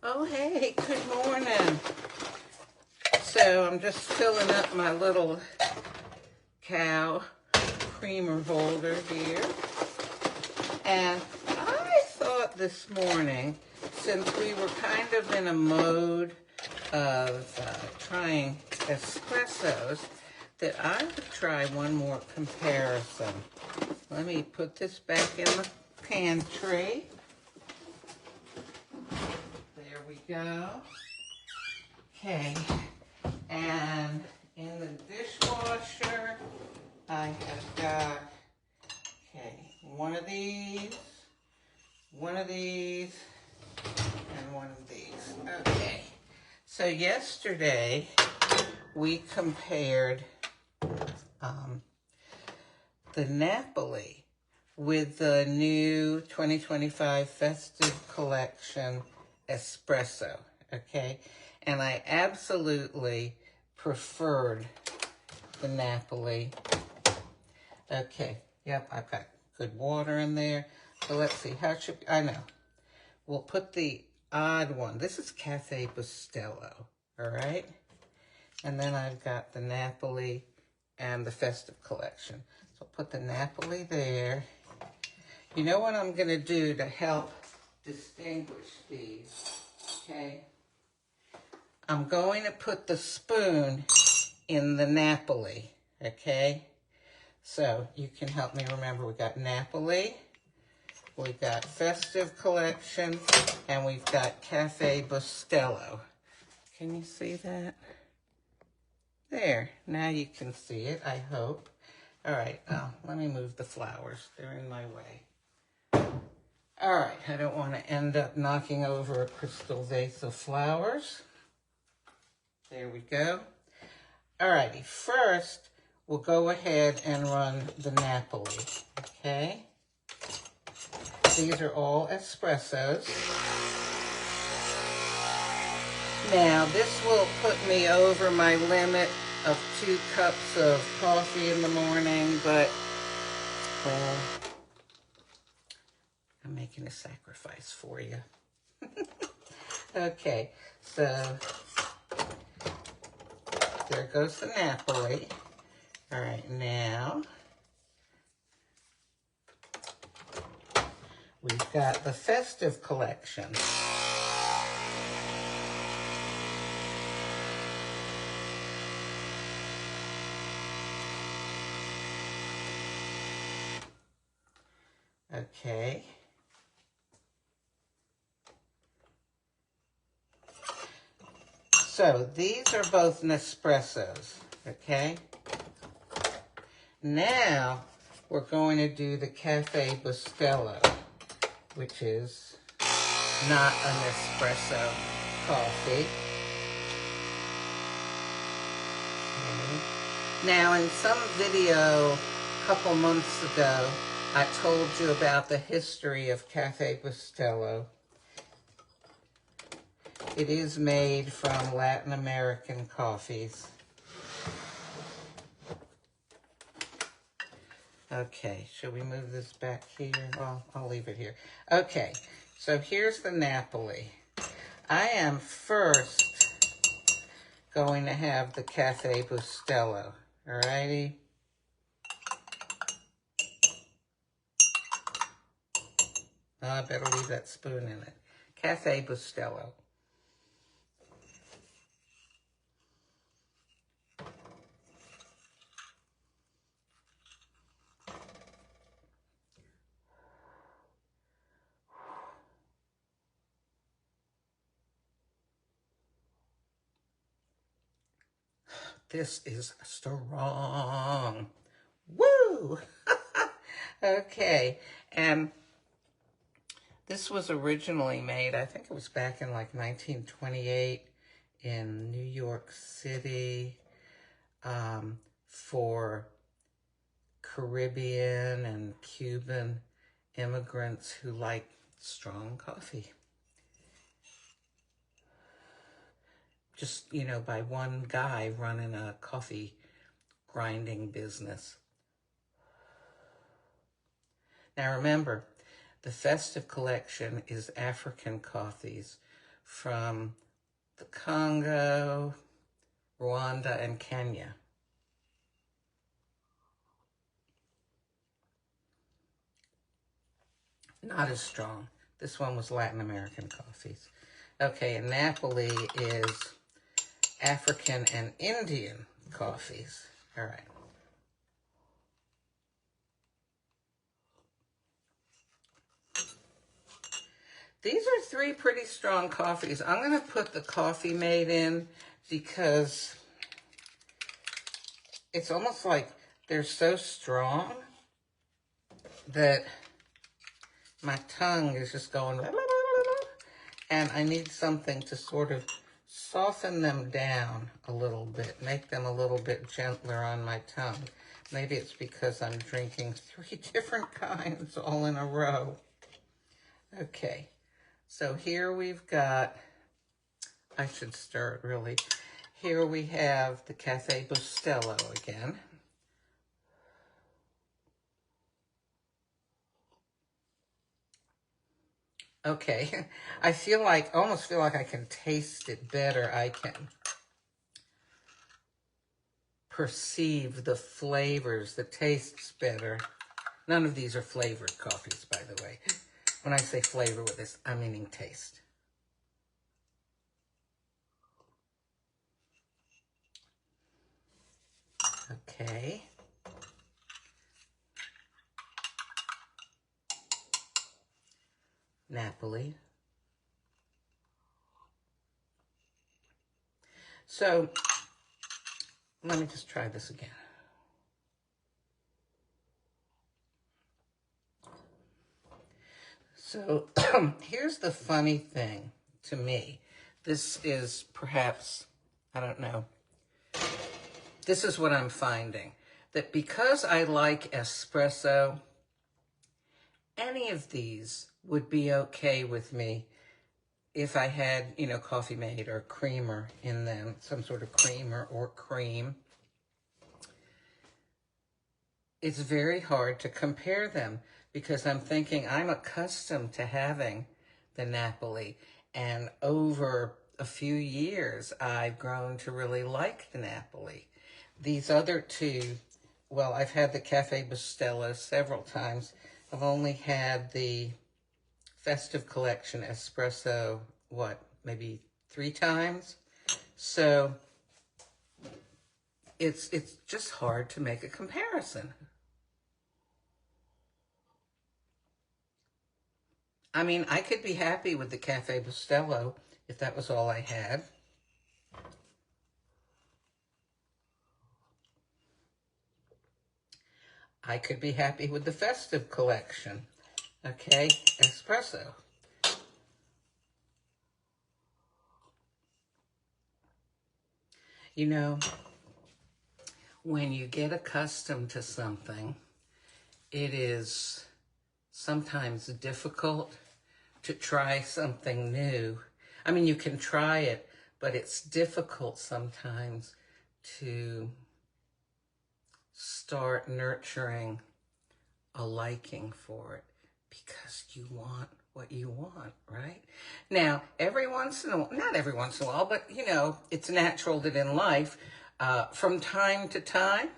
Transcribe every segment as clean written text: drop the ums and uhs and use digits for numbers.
Oh, hey, good morning. So I'm just filling up my little cow creamer holder here. And I thought this morning, since we were kind of in a mode of trying espressos, that I would try one more comparison. Let me put this back in the pantry. There we go. Okay, and in the dishwasher, I have got, one of these, and one of these. Okay, so yesterday we compared the Napoli with the new 2025 Festive Collection Espresso, okay? And I absolutely preferred the Napoli. Okay, yep, I've got good water in there. So let's see, I know. We'll put the odd one. This is Café Bustelo, all right? And then I've got the Napoli and the Festive Collection. So I'll put the Napoli there. You know what I'm gonna do to help distinguish these, okay? I'm going to put the spoon in the Napoli, okay? So you can help me remember. We got Napoli, we got Festive Collection, and we've got Café Bustelo. Can you see that? There, now you can see it, I hope. All right, let me move the flowers. They're in my way. All right, I don't want to end up knocking over a crystal vase of flowers. There we go. All righty, first, we'll go ahead and run the Napoli, okay? These are all espressos. Now, this will put me over my limit of 2 cups of coffee in the morning, but, well, I'm making a sacrifice for you. Okay, so there goes the Napoli. All right, now we've got the Festive Collection. Okay. So these are both Nespressos, okay? Now we're going to do the Café Bustelo, which is not an espresso coffee. Okay. Now in some video a couple months ago, I told you about the history of Café Bustelo. It is made from Latin American coffees. Okay, should we move this back here? Well, I'll leave it here. Okay, so here's the Napoli. I am first going to have the Café Bustelo, all righty? Oh, I better leave that spoon in it. Café Bustelo. This is strong. Woo! Okay, and this was originally made, I think it was back in like 1928 in New York City for Caribbean and Cuban immigrants who like strong coffee. Just, you know, by one guy running a coffee grinding business. Now remember, the Festive Collection is African coffees from the Congo, Rwanda, and Kenya. Not as strong. This one was Latin American coffees. Okay, and Napoli is African and Indian coffees. All right. These are 3 pretty strong coffees. I'm going to put the Coffee Mate in because it's almost like they're so strong that my tongue is just going, and I need something to sort of soften them down a little bit, make them a little bit gentler on my tongue. Maybe it's because I'm drinking 3 different kinds all in a row. Okay, so here we've got, I should stir it really. Here we have the Café Bustelo again. Okay, I almost feel like I can taste it better. I can perceive the flavors, the tastes better. None of these are flavored coffees, by the way. When I say flavor with this, I'm meaning taste. Okay. Napoli. So, let me just try this again. So, here's the funny thing to me. This is perhaps, I don't know, this is what I'm finding. That because I like espresso, any of these would be okay with me if I had, you know, Coffee Mate or creamer in them, some sort of creamer or cream. It's very hard to compare them because I'm thinking I'm accustomed to having the Napoli, and over a few years I've grown to really like the Napoli. These other 2, well, I've had the Café Bustelo several times. I've only had the Festive Collection Espresso, maybe 3 times? So it's just hard to make a comparison. I mean, I could be happy with the Café Bustelo if that was all I had. I could be happy with the Festive Collection. Okay, Espresso. You know, when you get accustomed to something, it is sometimes difficult to try something new. I mean, you can try it, but it's difficult sometimes to start nurturing a liking for it because you want what you want, right? Now, every once in a while, not every once in a while, but you know, it's natural that in life, from time to time,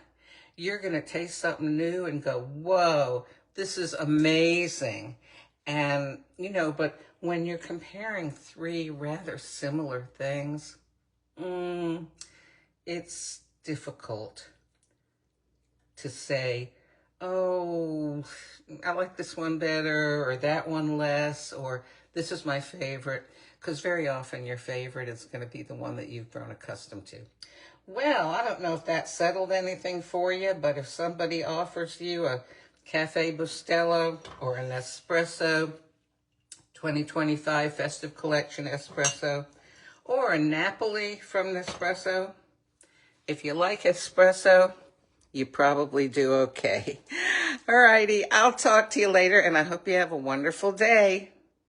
you're going to taste something new and go, whoa, this is amazing. And, you know, but when you're comparing 3 rather similar things, it's difficult to say, oh, I like this one better, or that one less, or this is my favorite, because very often your favorite is going to be the one that you've grown accustomed to. Well, I don't know if that settled anything for you, but if somebody offers you a Café Bustelo or an Espresso 2025 Festive Collection Espresso, or a Napoli from Nespresso, if you like espresso, you probably do okay. All righty, I'll talk to you later, and I hope you have a wonderful day.